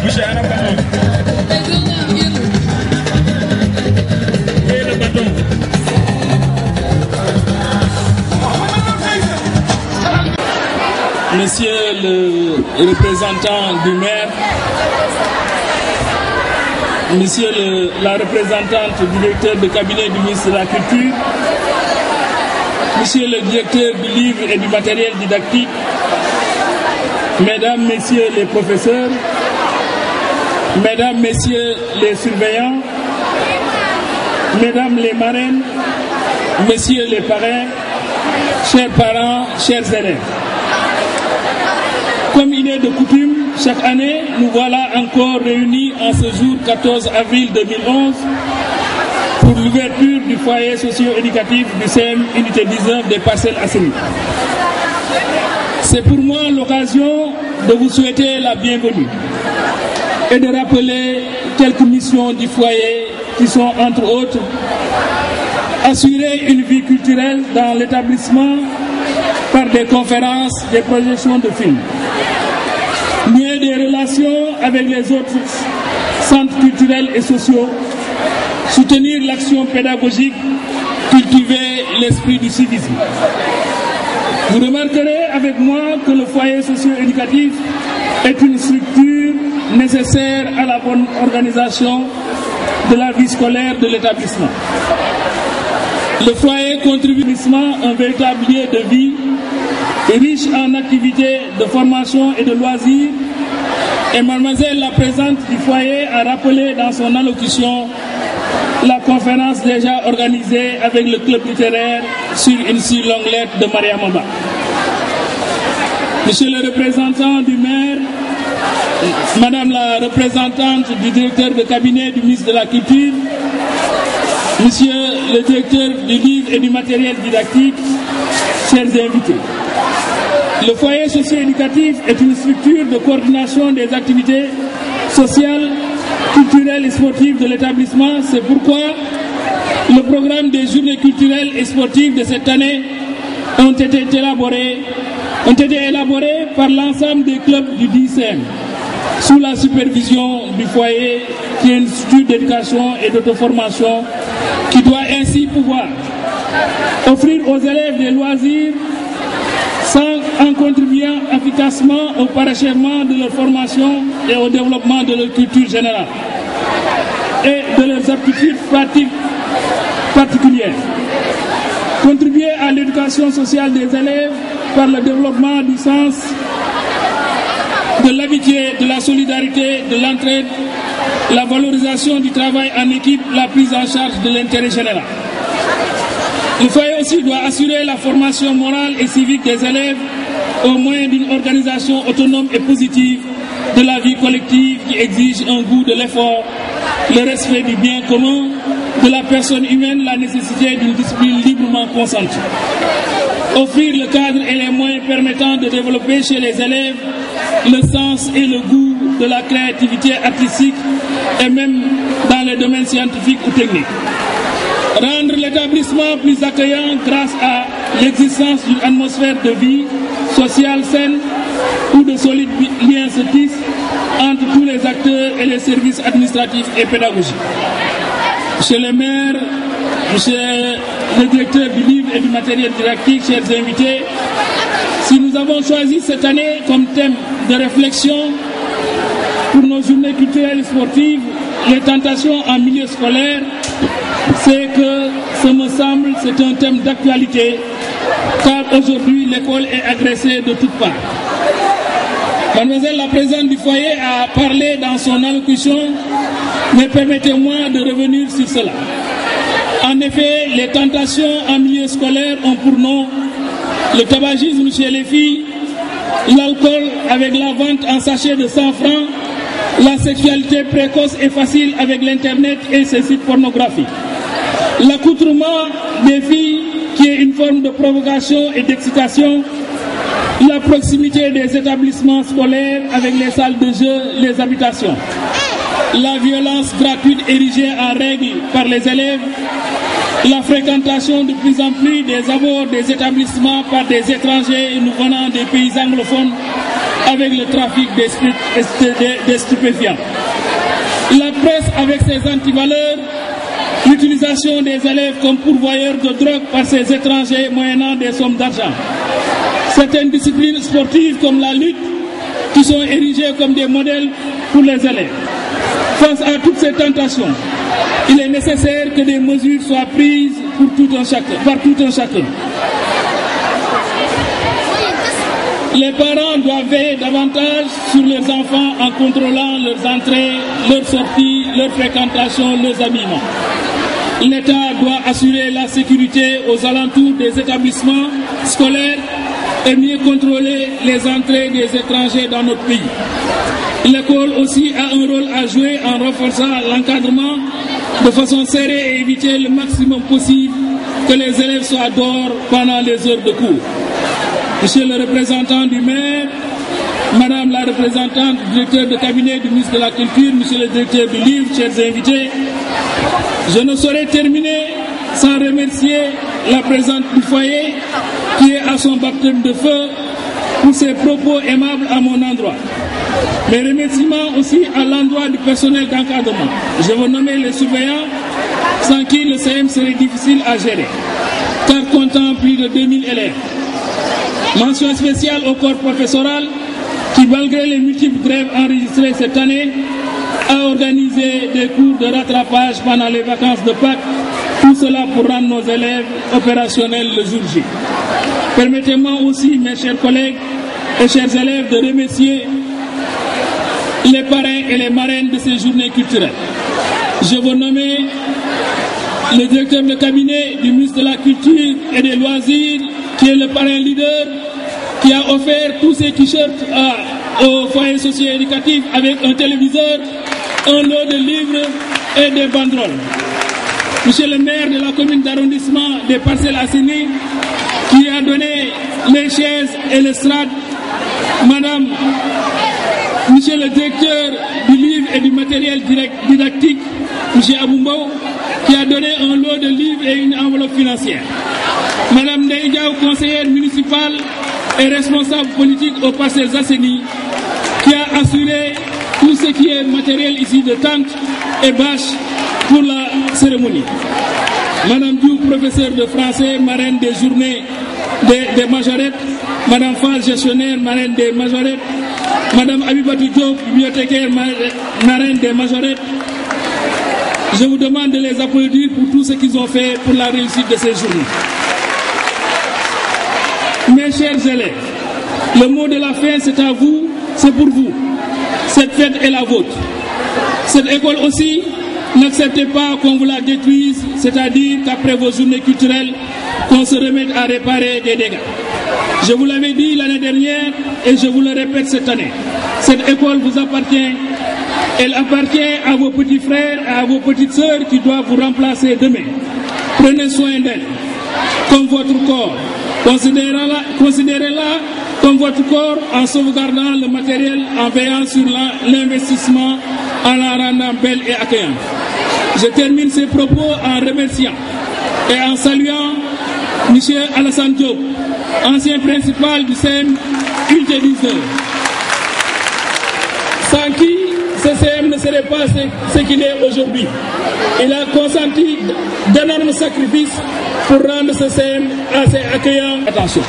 Monsieur Anna Bâton. Et le bâton. Monsieur le représentant du maire, Monsieur la représentante du directeur de cabinet du ministre de la Culture, Monsieur le directeur du livre et du matériel didactique, Mesdames, Messieurs les professeurs, Mesdames, Messieurs les surveillants, Mesdames les marraines, Messieurs les parrains, chers parents, chers élèves. Comme il est de coutume, chaque année, nous voilà encore réunis en ce jour 14 avril 2011 pour l'ouverture du foyer socio-éducatif du CEM Unité 19 des Parcelles Assainies. C'est pour moi l'occasion de vous souhaiter la bienvenue et de rappeler quelques missions du foyer qui sont, entre autres, assurer une vie culturelle dans l'établissement par des conférences, des projections de films, nouer des relations avec les autres centres culturels et sociaux, soutenir l'action pédagogique, cultiver l'esprit du civisme. Vous remarquerez avec moi que le foyer socio-éducatif est une structure nécessaire à la bonne organisation de la vie scolaire de l'établissement. Le foyer contribue à un véritable lieu de vie riche en activités de formation et de loisirs, et mademoiselle la présidente du foyer a rappelé dans son allocution la conférence déjà organisée avec le club littéraire sur une si longue lettre de Maria Mamba. Monsieur le représentant du maire, Madame la représentante du directeur de cabinet du ministre de la Culture, Monsieur le directeur du livre et du matériel didactique, chers invités. Le foyer socio-éducatif est une structure de coordination des activités sociales, culturelles et sportives de l'établissement. C'est pourquoi le programme des journées culturelles et sportives de cette année ont été élaborés par l'ensemble des clubs du DICEM, sous la supervision du foyer, qui est une structure d'éducation et d'auto-formation, qui doit ainsi pouvoir offrir aux élèves des loisirs en contribuant efficacement au parachèvement de leur formation et au développement de leur culture générale et de leurs aptitudes pratiques particulières. Contribuer à l'éducation sociale des élèves par le développement du sens de l'amitié, de la solidarité, de l'entraide, la valorisation du travail en équipe, la prise en charge de l'intérêt général. Le foyer aussi doit assurer la formation morale et civique des élèves au moyen d'une organisation autonome et positive de la vie collective qui exige un goût de l'effort, le respect du bien commun, de la personne humaine, la nécessité d'une discipline librement consentie. Offrir le cadre et les moyens permettant de développer chez les élèves le sens et le goût de la créativité artistique et même dans les domaines scientifiques ou techniques. Rendre l'établissement plus accueillant grâce à l'existence d'une atmosphère de vie sociale saine où de solides liens se tissent entre tous les acteurs et les services administratifs et pédagogiques. Monsieur le maire, monsieur le directeur du livre et du matériel didactique, chers invités, si nous avons choisi cette année comme thème de réflexion pour nos journées culturelles et sportives les tentations en milieu scolaire, c'est que, ce me semble, c'est un thème d'actualité, car aujourd'hui l'école est agressée de toutes parts. Mademoiselle la présidente du foyer a parlé dans son allocution, mais permettez-moi de revenir sur cela. En effet, les tentations en milieu scolaire ont pour nom le tabagisme chez les filles, l'alcool avec la vente en sachet de 100 francs, la sexualité précoce et facile avec l'internet et ses sites pornographiques. L'accoutrement des filles qui est une forme de provocation et d'excitation, la proximité des établissements scolaires avec les salles de jeu, les habitations, la violence gratuite érigée en règle par les élèves, la fréquentation de plus en plus des abords des établissements par des étrangers nous venant des pays anglophones avec le trafic des stupéfiants. La presse avec ses antivaleurs, l'utilisation des élèves comme pourvoyeurs de drogue par ces étrangers moyennant des sommes d'argent. Certaines disciplines sportives comme la lutte qui sont érigées comme des modèles pour les élèves. Face à toutes ces tentations, il est nécessaire que des mesures soient prises par tout un chacun. Les parents doivent veiller davantage sur leurs enfants en contrôlant leurs entrées, leurs sorties, leurs fréquentations, leurs habillements. L'État doit assurer la sécurité aux alentours des établissements scolaires et mieux contrôler les entrées des étrangers dans notre pays. L'école aussi a un rôle à jouer en renforçant l'encadrement de façon serrée et éviter le maximum possible que les élèves soient dehors pendant les heures de cours. Monsieur le représentant du maire, Madame la représentante du directeur de cabinet du ministre de la Culture, Monsieur le directeur du livre, chers invités, je ne saurais terminer sans remercier la présidente du foyer qui est à son baptême de feu pour ses propos aimables à mon endroit. Mes remerciements aussi à l'endroit du personnel d'encadrement. Je veux nommer les surveillants sans qui le CM serait difficile à gérer, car comptant plus de 2000 élèves. Mention spéciale au corps professoral qui, malgré les multiples grèves enregistrées cette année, a organisé des cours de rattrapage pendant les vacances de Pâques, tout cela pour rendre nos élèves opérationnels le jour J. Permettez-moi aussi, mes chers collègues et chers élèves, de remercier les parrains et les marraines de ces journées culturelles. Je veux nommer le directeur de cabinet du ministre de la Culture et des Loisirs, qui est le parrain leader, qui a offert tous ses t-shirts au foyer socio-éducatif avec un téléviseur, un lot de livres et des banderoles. Monsieur le maire de la commune d'arrondissement des Parcelles Assainies, qui a donné les chaises et l'estrade, Madame, Monsieur le directeur du livre et du matériel didactique, Monsieur Aboumbo, qui a donné un lot de livres et une enveloppe financière. Madame Ndeïdiaou, conseillère municipale et responsable politique aux Parcelles Assainies, qui a assuré tout ce qui est matériel ici de tente et bâche pour la cérémonie. Madame Diouf, professeure de français, marraine des journées des majorettes. Madame Fall, gestionnaire, marraine des majorettes. Madame Abibatou Diop, bibliothécaire, marraine des majorettes. Je vous demande de les applaudir pour tout ce qu'ils ont fait pour la réussite de ces journées. Mes chers élèves, le mot de la fin, c'est à vous, c'est pour vous. Cette fête est la vôtre. Cette école aussi, n'acceptez pas qu'on vous la détruise, c'est-à-dire qu'après vos journées culturelles, qu'on se remette à réparer des dégâts. Je vous l'avais dit l'année dernière et je vous le répète cette année. Cette école vous appartient. Elle appartient à vos petits frères et à vos petites sœurs qui doivent vous remplacer demain. Prenez soin d'elle comme votre corps. Considérez-la comme votre corps en sauvegardant le matériel, en veillant sur l'investissement, en la rendant belle et accueillante. Je termine ces propos en remerciant et en saluant M. Alassane Diop, ancien principal du CM Unité 19. Sans qui ce CM ne serait pas ce qu'il est aujourd'hui. Il a consenti d'énormes sacrifices pour rendre ce CM assez accueillant. Attention.